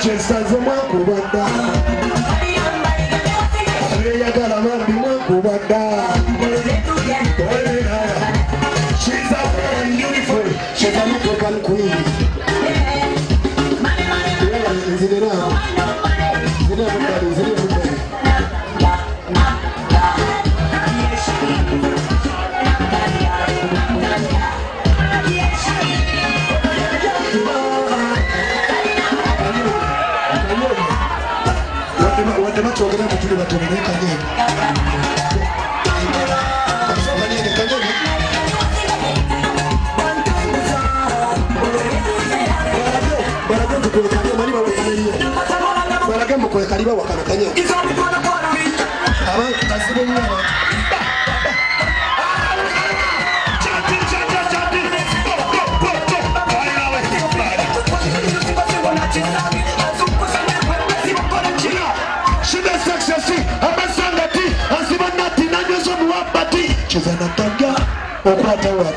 Chesazo mwakubanda Abeyagala mambi mwakubanda She's a very beautiful. She's a African queen. Kaliba wakana kanya abantu kasibe nyo shida success abasangati asibanati nanyozo muwabati chezana tanga okwata wa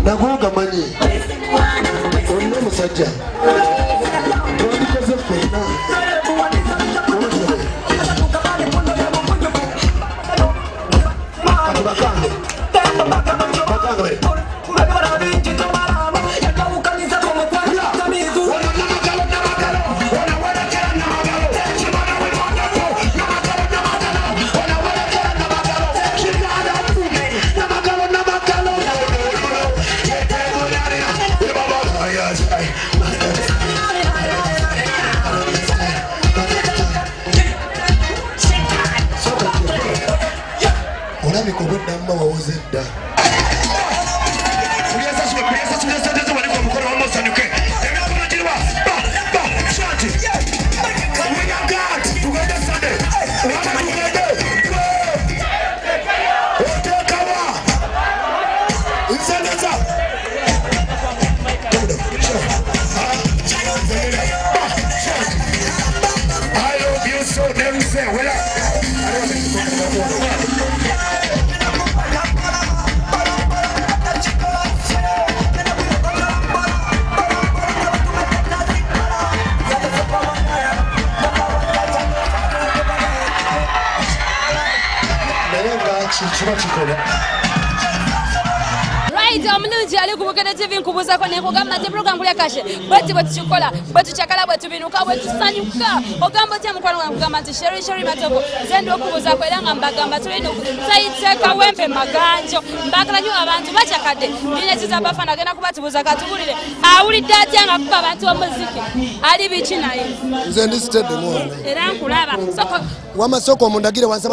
Nakuga manyi onno musajja twandikoze ffenna Right, omunungi ali kubukene TV nkubuza ko nekugamba nti program kuli akashe bati batuchikola batuchakala batubinuka batusanyuka ogamba ati mukwano wangu kugamba nti sheri matoko zendo okubuza ko era nga mbagamba tulina sayiteka wempe maganjo mbagala nyo abantu bachakade nine zizabafana gena kubatubuza katubulire awulidde atya nga kuba abantu omuziki ali bichi naye nze ndi stede mwana era nkulaba soko wamasoko mundagire wansi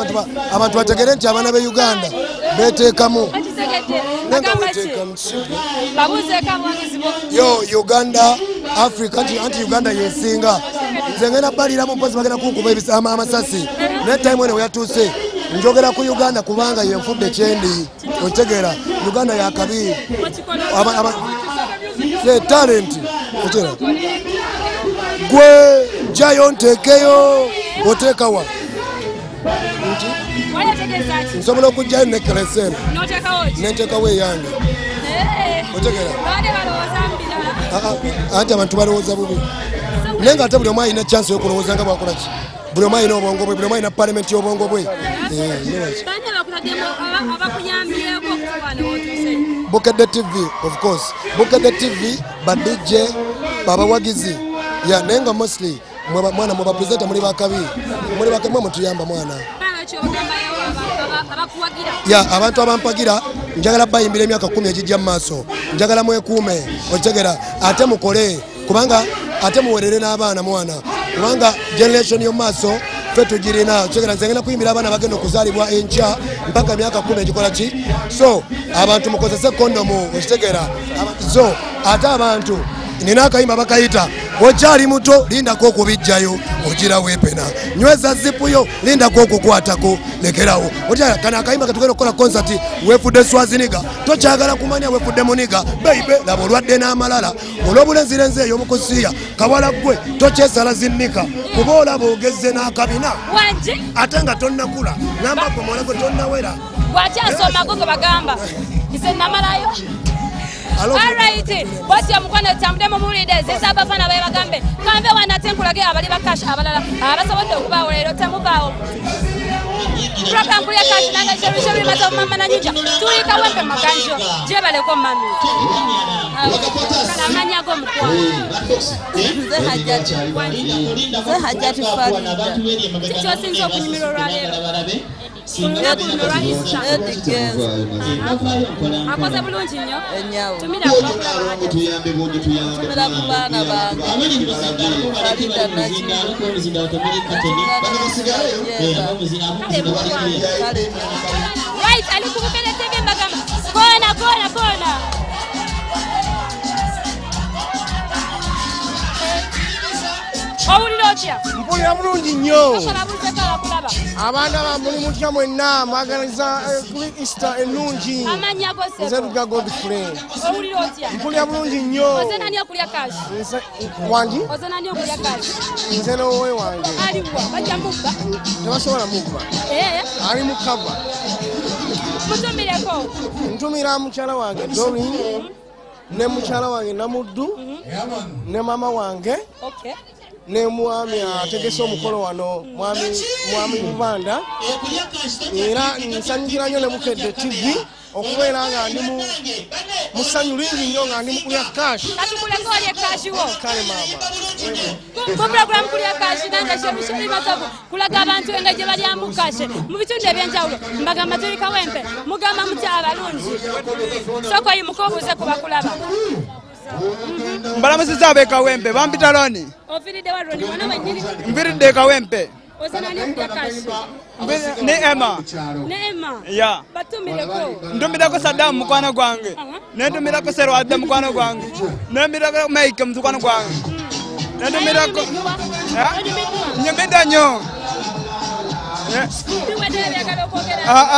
abantu bategere nti abana be Uganda beteekamu yo Uganda Africa anti Uganda yesinga nze ngenda balira mu mpozi bagenda kukuba ebisama amasasi ne time eno yatuse njogera ku Uganda kubanga yenfudde kyendi otegera Uganda yakabi the talent otegera gwe giant tekeyo otekawa nsobola okujjayo nekelesene nentekawo eyange otegera anti abantu balowooza bubi naye nga ate buli omu alina chance yokulowooza nga bwakolaki buli omu alina obwongo bwe buli omu alina palamenti y'obwongo bwe Bukedde TV of course Bukedde TV ba DJ babawagizi ya nenga mostly mwana mwa presenter muri bakabi muri bakamwe mutuyamba mwana ya abantu abampagira njagala bayimbira emyaka 10 ejijja maaso njagala mwekuume otegera ate mukole kubanga ate muwerere n'abaana mwana kubanga generation yo maaso ffe tugirina kyogera nze ngenda kuyimbira abaana bagenda okuzaalibwa enkya mpaka myaka 10 ekikola ki so abantu mukozese kondomu okitegeera so ate abantu nina akayimba bakayita bw'okyali muto lindako okubijjayo ogira weepena nyweza zipuyo lindako okukwatako lekerawo otyala kana akayimba katugenda okukola konsati weefudde swaziniga tokyagala kumanya weefudde muniga beibe laba olwadde n'amalala olw'obulenzirenzi ey'omukusiya kawala gwe tokyesala zinnika kuba olaba ogezze n'akabina ate nga tonnakula ngambako muwala gwe tonnawera bwakyasomako gwe bagamba nze namalayo alright bwati omukwano tambudemu muwulidde ziza abafana baye bagambe kambe wanatenkulage abali bakash abalala abasobodde okubaawo leero temubaawo program kulya kashi nanga sherishe bimaza mama na nyinja tulika wempe makanjo jebaleko mami kala manyago mukwa ze hajati farida ticho sinzo okunyimiro lwaleero akoze bulungi nnyo tumira ku baana bange right alikubukele TV mbagamba kona owulira otya mpulira bulungi nnyo abaana bambuli mutya mwenna mwaganiza kuli Easter ennungi amanyako nze Luga Godfrey owulira otya mpulira bulungi nnyo oze nani okulya kashi wangi oze nani okulya kashi nze n'owowe wange aliwa bajja mubba tebasobola mubba ali mu kava mutumireko ntumira mukyala wange Doreen ne mukyala wange Namuddu ne mama wange ne mwami ategese omukolo wano mwami Bubanda era nsanyukira nnyo ne Bukedde TV okubeera nga ndi mu ssanyu lingi nnyo nga ndi mu kulya kashi kati kuleka olye kashi wo kale maama mu program kulya kashi nange shemisheri batabu kulaga abantu engeri gye balyamu kashi mu bitundu ebyenjawulo mbagamba tuli kawempe mugamba mutya abalungi soko yimuka obuuze ku bakulaba mbalamusiza ab'ekawempe bampita loni ofiridde waloni mwana wennyini mpiridde ekawempe osanani okulya kashi ne Emma ya batumireko ntumirako Saddam mukwano gwange nentumirako Serwadde mukwano gwange nemirako Mike mukwano gwange nentumirako nyumidde nnyo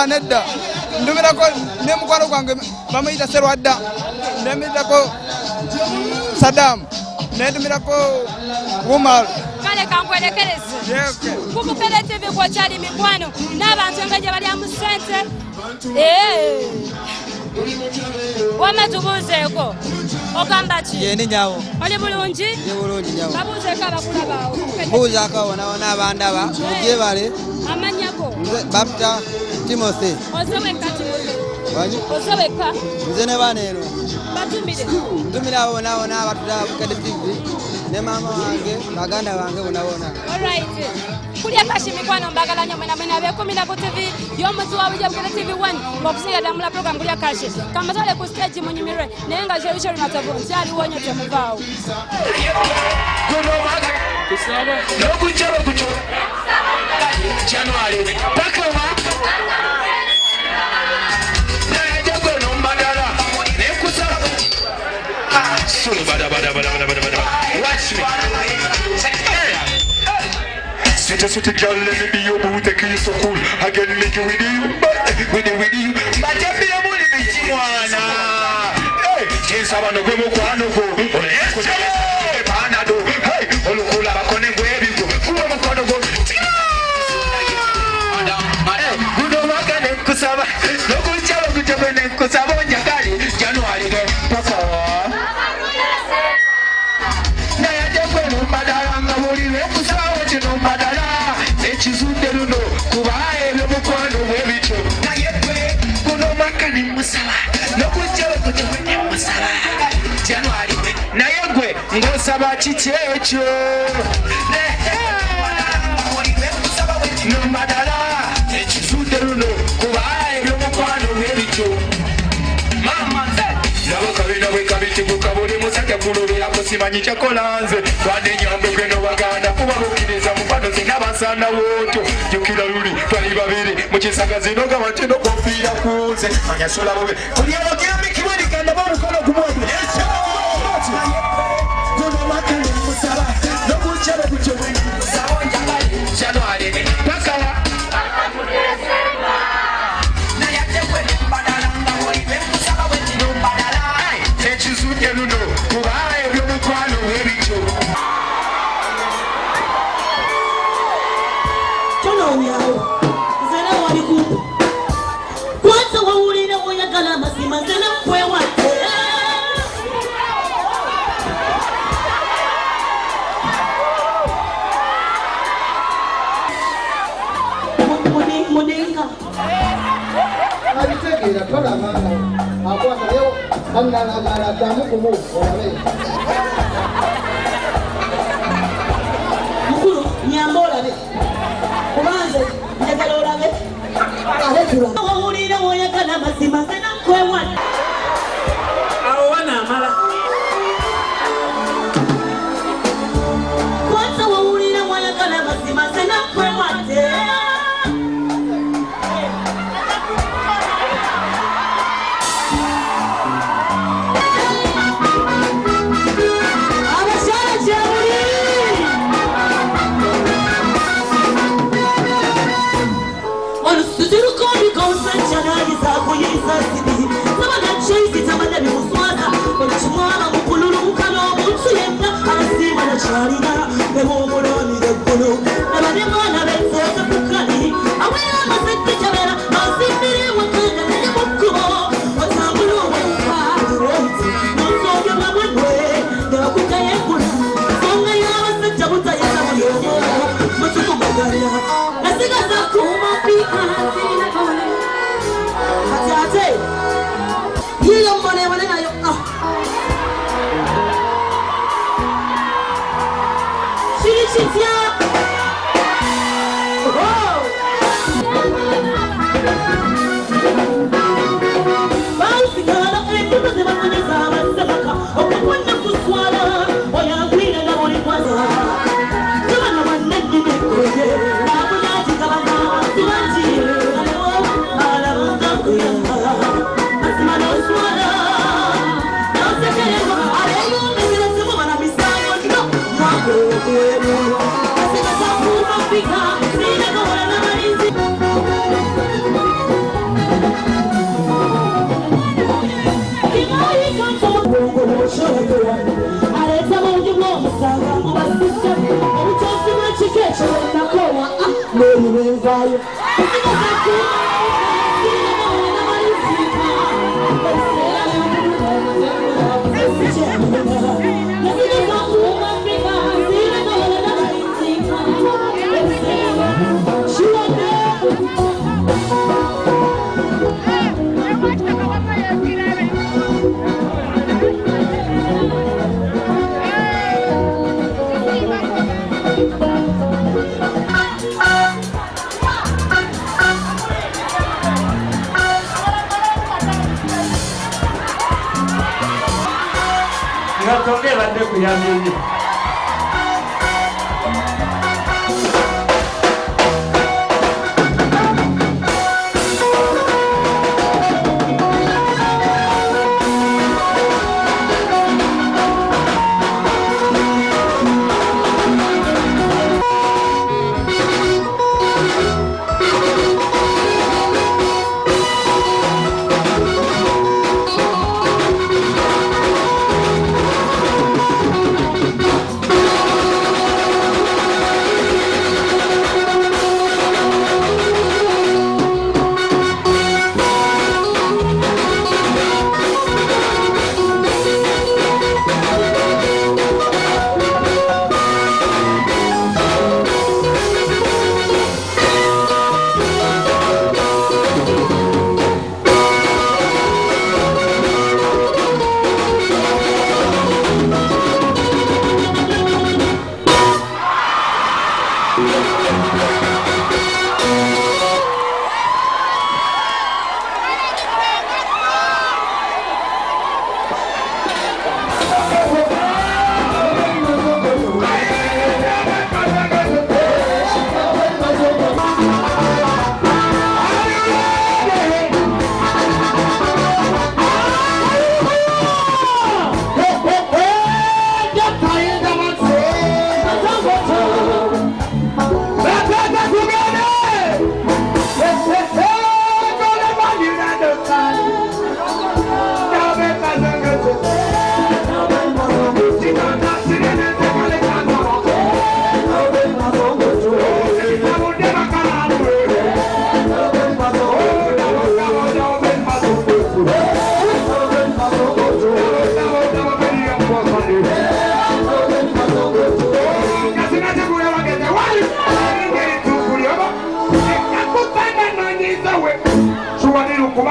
nedda ntumirako ne mukwano gwange bamuyita Serwadde nemirako Saddam nentumirako Umar kale kankwerekereze kubukele TV kwokyali mikwano n'abantu nga gye balya mu ssente wama tubuuzeeko ogamba ki yendi nyawo oli bulungi bulungi nyawo babuuzeeko abakulabaawo buuzaako wona abandaba mugyebale amanyako Bapta Timothy ozeweka ozeweka nze ne baana eno batumire ntumira abo wona abatuta Bukedde TV ne mama wange baganda bange bonabona alright kulya kashi mikwano mbagala nnyo mwena ab'ekumi ku TV y'omuti wa Bukedde TV 1 okusinga ddala mula program kulya kashi kamatale ku stage munyumirwe naye nga Sherishori Matovu nkyaliwo nnyo temuvaawo January Pakoma watch me. Sweet girl, let me be your boo, take you so cool. I can make you with you, with you. But if you don't want to be Tijuana, hey, since I want to go, Panado, hey, Olukula, Bakone, where you go, who am I going to go? Good Omakan, Kusava, no good job, good job, and Kusava, Yakari, January, Papa. Chizunderuno kubaye mukwano webicho naye kuno makani musala nokujjawe kujjawe musala January naye gwe ngosaba kikyekyo nomadala chizunderuno kubaye mukwano webicho mama nabakabina wekabiti kukabuli musajja kulubira kusimanyi kyakolanze twadde nyambe gweno baganda kubabukiriza mukwano zinabasa mwana woto jukira luli twali babiri mukisagazi noga matino kofiira kuze anyasula bobe kuli abakira mikibali kanda bamukono kumwatu kuno makane musaba nokuchaba kuchobwe sabonja bali January pakala na yatekwe badalanga wolibe musaba wetino badala ekizunye luno kubaye byomukwano webicho Nyawo zana wali ku kwanza wawulira oyagala mazima zana kwewate muninga alitegera tola mama akwata leo amna damu kumu olabe mukuru nyambola ne kubanze njagala olabe aletula wawulira oyagala mazima zana kwewate awo wana amala kwanza wawulira oyagala mazima zana kwewate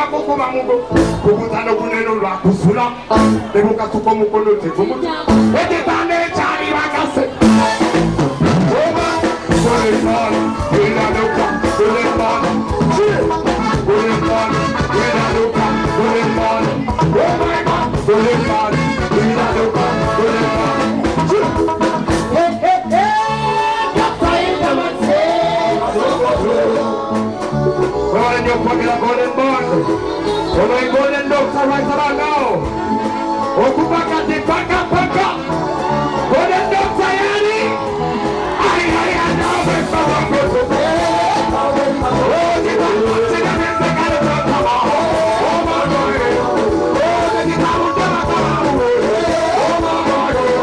kukuba mugo kubutano kuneno lwa kusula ebuka tuko mukono te kumuti oje tane chari bakase oba soleman ila doka soleman soleman ila doka soleman oh my god soleman ila doka soleman hey hey hey kapta ina mase Rolling your pocket of golden bond. Oh my golden dogs are right about now. Okupaka de paka paka. Golden dogs are ready. I now with Papa Goto. Oh, the one wants to get the kind of Papa. Oh my God. Oh, the town of Papa. Oh my God.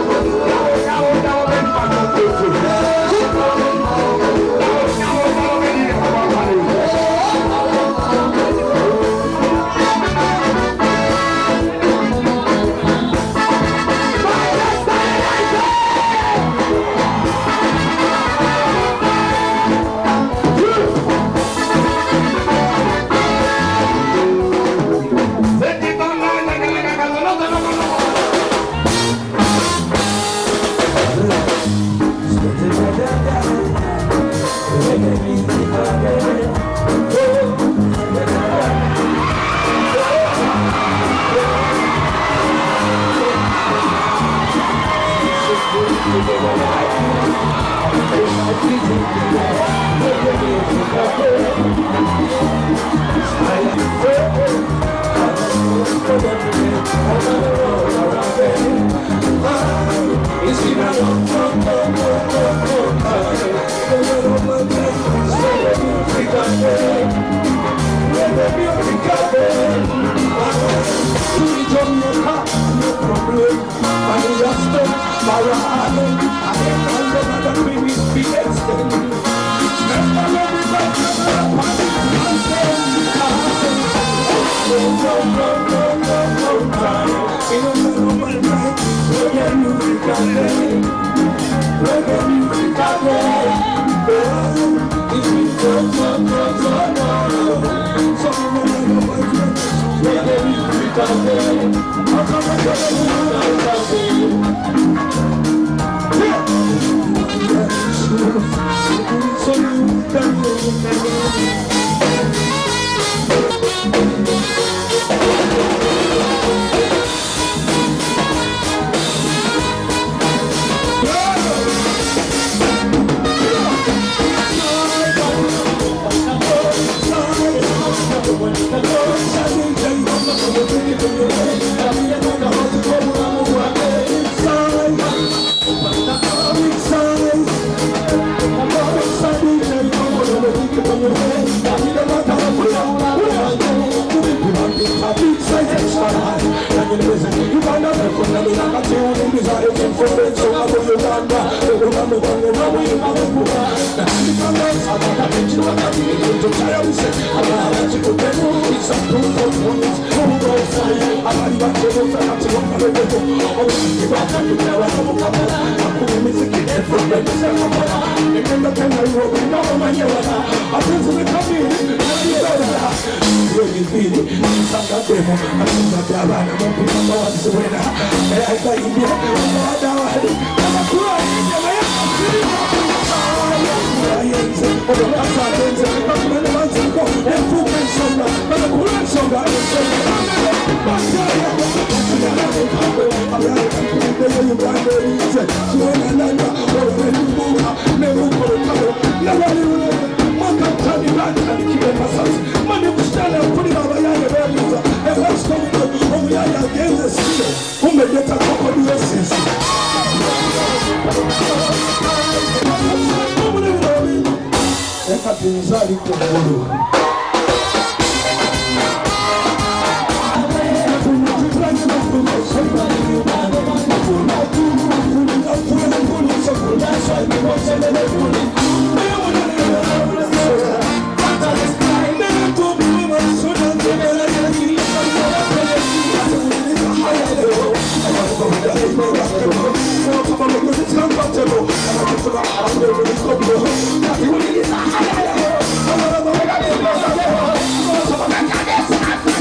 I'm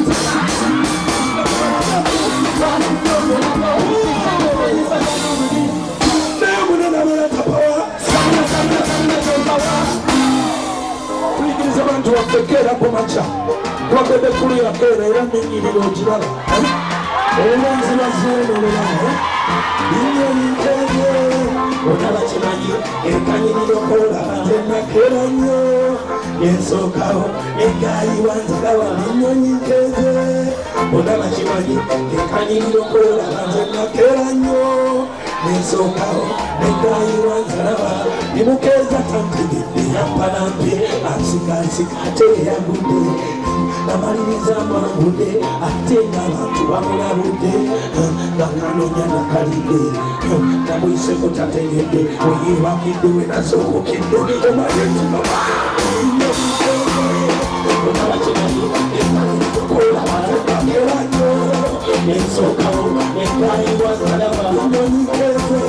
tekera ku makya twagende kulira keera era n'ennyiriro ogiraba olwenzi bazeenolela binyonyi nkenye onaba kimanyi ekanyiriro kolaba tennakeera nnyo ensookawo egayi wanzirawa binyonyi nkenye onaba kimanyi ekanyiriro kolaba tennakeera nnyo ensookawo egayi wanzirawa nimukeeza tantegedde yampalampe ansikansika ate eyagudde namaliriza mwangudde ate ng'abantu bamulabudde nga kanoonya nakalidde namuyiseko tategedde weyeebakidde we nasookokidde omayetino ensookawo egayiwa zalaba nyonyikeze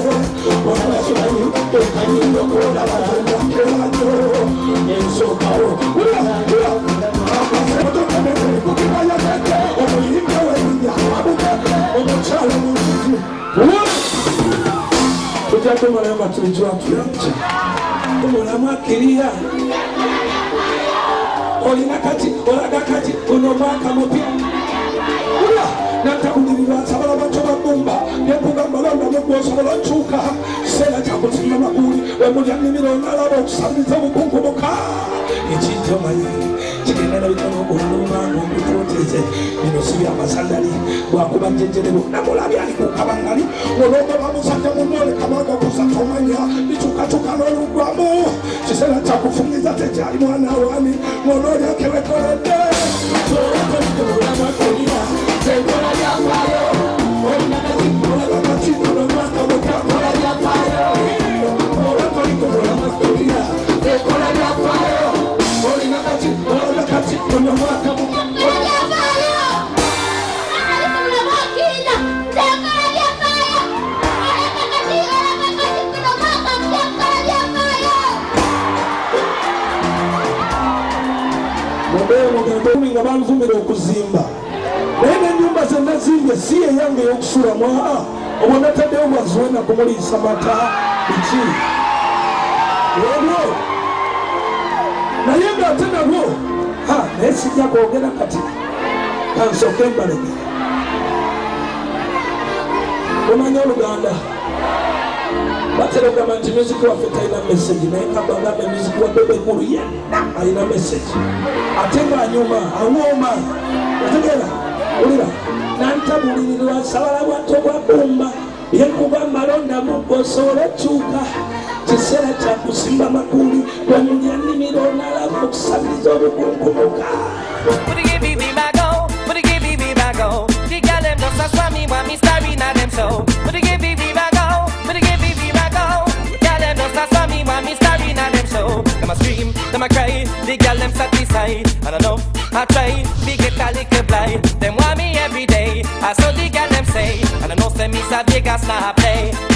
onakimanyi ekanyirokolaba nakerayo ensookawo omuyimba wenya omukyalo mungi tujjatumulamba tulijwatulanja omulamu akkirira olina kati olaga kati guno mwaka mupya natakulirirwa nsabala bato babumba nekugamba londa mugwosobola okyuka kiseera kyakuzimba maguli wemulya nnimiro nalaba okusabiriza obukunkumuka ekijjomanyi kigenda nabitono olumanga omutoteze bino si byamasandali bwakuba jjejerero namulabi ali kukabangali olwogoba musajja munole kamaga kusatomanya bicukacuka n'olugwamu kiseera kyakufumiza tekyali mwana wani ng'onolyakewekoledde olamakolira sekola lyafayo olina kakikola kakikola mwaka mukakola lyafayo olamakolira olamakolira sekola lyafayo olina kakikola kakikola mwaka mukakola lyafayo nga banvumira okuzimba naye n'ennyumba ze nazimbye si eyange ey'okusulamu obwo nataddeyo bwaziwena kumuliisa mata biki ebyo naye ng'ate nabwo naye sijja kwogera kati kansooke mbalege omanya oluganda batera ogamba nti musiki waffe talina meseji naye kabagamba musiki wa bebe ekulu yenna alina meseji ate ng'anyuma awooma otegeera ulira nantabulirirwa sabala bwato bwa bumba yekugamba londamu osobola okyuka kiseera kyakusimba makuli wemulya nnimiro nalaba okusabiriza obukunkumuka The girl them just a swam me want me starring at them so. But they give me bago, but they give me bago. Girl them just a swam me want me starring at them so. Them a scream, them a cry, the girl them satisfied. I don't know, I try, big get a little blind. Them want me every day, I saw the girl them say. I don't know, say me sa Vegas now play.